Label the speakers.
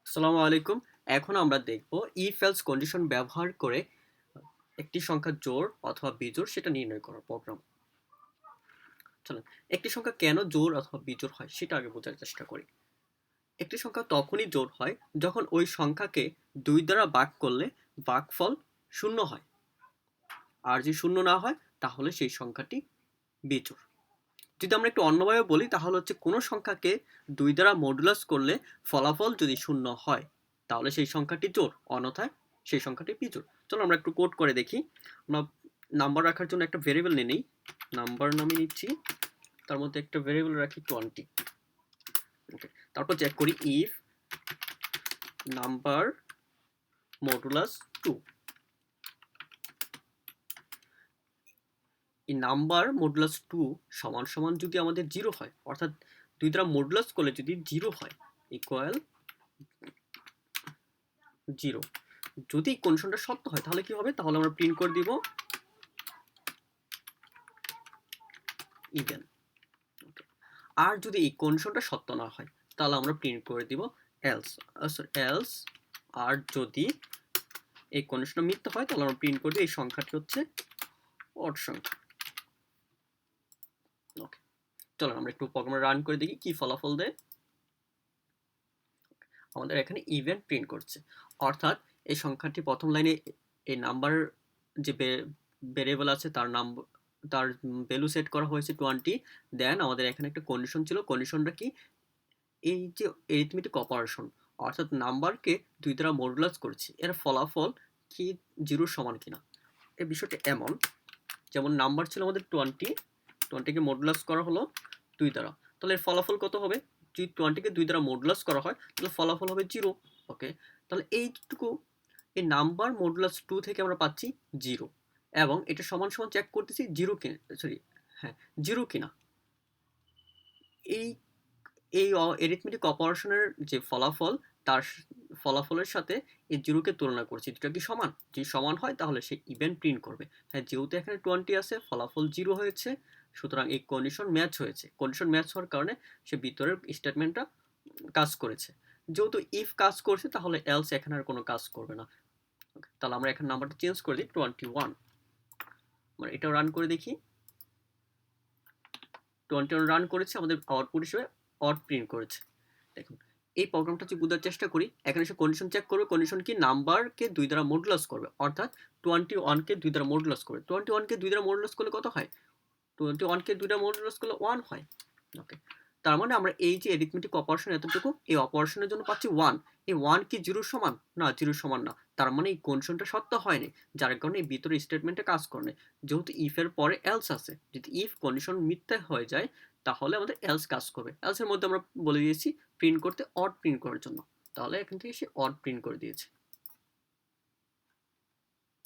Speaker 1: আসসালামু আলাইকুম। এখন আমরা দেখব ইফ এলস কন্ডিশন ব্যবহার করে একটি সংখ্যার জোড় অথবা বিজোড় সেটা নির্ণয় করার প্রোগ্রাম। চলেন একটি সংখ্যা কেন জোড় অথবা বিজোড় হয় সেটা আগে বোঝার চেষ্টা করি। একটি সংখ্যা তখনই জোড় হয় যখন ওই সংখ্যাকে ২ দ্বারা ভাগ করলে ভাগফল ০ হয়। আর যদি ০ না হয় তাহলে সেই সংখ্যাটি বিজোড়। যদি আমরা একটু অন্যভাবে বলি তাহলে হচ্ছে কোনো সংখ্যাকে ২ দ্বারা মডুলাস করলে ফলাফল যদি ০ হয় তাহলে সেই সংখ্যাটি জোড়, অন্যথায় সেই সংখ্যাটি বিজোড়। চলো আমরা একটু কোড করে দেখি। আমরা নাম্বার রাখার জন্য একটা ভেরিয়েবল নিয়ে নিই, নাম্বার নামে নিচ্ছি, তার মধ্যে একটা ভেরিয়েবল রাখি 20। ওকে, তারপর চেক করি ইফ নাম্বার মডুলাস 2। এই নাম্বার মডুলাস 2 সমান সমান যদি আমাদের 0 হয়, অর্থাৎ 2 দ্বারা মডুলাস করলে যদি 0 হয়, ইকুয়াল 0। যদি কন্ডিশনটা সত্য হয় তাহলে কি হবে? তাহলে আমরা প্রিন্ট করে দিব ইভেন। আর যদি এই কন্ডিশনটা সত্য না হয় তাহলে আমরা প্রিন্ট করে দিব এলস। এলস আর যদি এই কন্ডিশনটা মিথ্যা হয় তাহলে আমরা প্রিন্ট করে দিব এই সংখ্যাটি হচ্ছে অড সংখ্যা। ওকে, চলো আমরা একটু প্রোগ্রাম রান করে দেখি কি ফলাফল দেয়। আমাদের এখানে ইভেন প্রিন্ট করছে, অর্থাৎ এই সংখ্যাটি প্রথম লাইনে এই নাম্বার যে ভেরিয়েবল আছে তার ভ্যালু সেট করা হয়েছে 20। দেন আমাদের এখানে একটা কন্ডিশন ছিল, কন্ডিশনটা কি? এই যে এরিথমেটিক অপারেশন, অর্থাৎ নাম্বারকে 2 দ্বারা মডুলাস করেছি, এর ফলাফল কি 0 সমান কিনা। এই বিষয়টা এমন, যেমন নাম্বার ছিল আমাদের 20কে মডুলাস করা হলো 2 দ্বারা, তাহলে এর ফলাফল কত হবে? যদি 20কে 2 দ্বারা মডুলাস করা হয় তাহলে ফলাফল হবে 0। ওকে, তাহলে এইটুকু এই নাম্বার মডুলাস 2 থেকে আমরা পাচ্ছি 0, এবং এটা সমান সমান চেক করতেছি 0 কিনা, সরি হ্যাঁ 0 কিনা। এই এই এরিথমেটিক অপারেশনের যে ফলাফল, তার ফলাফলের সাথে এই 0কে তুলনা করছি, দুটো কি সমান? যদি সমান হয় তাহলে সে ইভেন প্রিন্ট করবে। হ্যাঁ, যেহেতু এখানে 20 আছে, ফলাফল 0 হয়েছে, সুতরাং এই কন্ডিশন ম্যাচ হয়েছে। কন্ডিশন ম্যাচ হওয়ার কারণে সে ভিতরের স্টেটমেন্টটা কাজ করেছে। যেহেতু ইফ কাজ করছে তাহলে এলস এখানে আর কোনো কাজ করবে না। তাহলে আমরা এখানে নাম্বারটা চেঞ্জ করে দিই 21। আমরা এটা রান করে দেখি। 21 রান করেছে, আমাদের আউটপুট হিসেবে অড প্রিন্ট করেছে। দেখুন এই প্রোগ্রামটা যদি বোঝার চেষ্টা করি, এখানে সে কন্ডিশন চেক করবে। কন্ডিশন কি? নাম্বারকে 2 দ্বারা মডুলাস করবে, অর্থাৎ 21কে 2 দ্বারা মডুলাস করবে। 21কে 2 দ্বারা মডুলাস করলে কত হয়? 21কে 2 দ্বারা মডুলাস করলে 1 হয়। ওকে, তার মানে আমরা এই যে এরিথমেটিক অপারেশন এতটুকু, এই অপারেশনের জন্য পাচ্ছি 1। এই 1 কি 0 সমান? না, 0 সমান না। তার মানে এই কন্ডিশনটা সত্য হয়নি, যার কারণে এই ভিতরে স্টেটমেন্টে কাজ করে। যেহেতু ইফ এর পরে এলস আছে, যদি ইফ কন্ডিশন মিথ্যা হয়ে যায় তাহলে আমাদের এলস কাজ করবে। এলস এর মধ্যে আমরা বলে দিয়েছি প্রিন্ট করতে অড প্রিন্ট করার জন্য, তাহলে এখান থেকে সে অড প্রিন্ট করে দিয়েছে।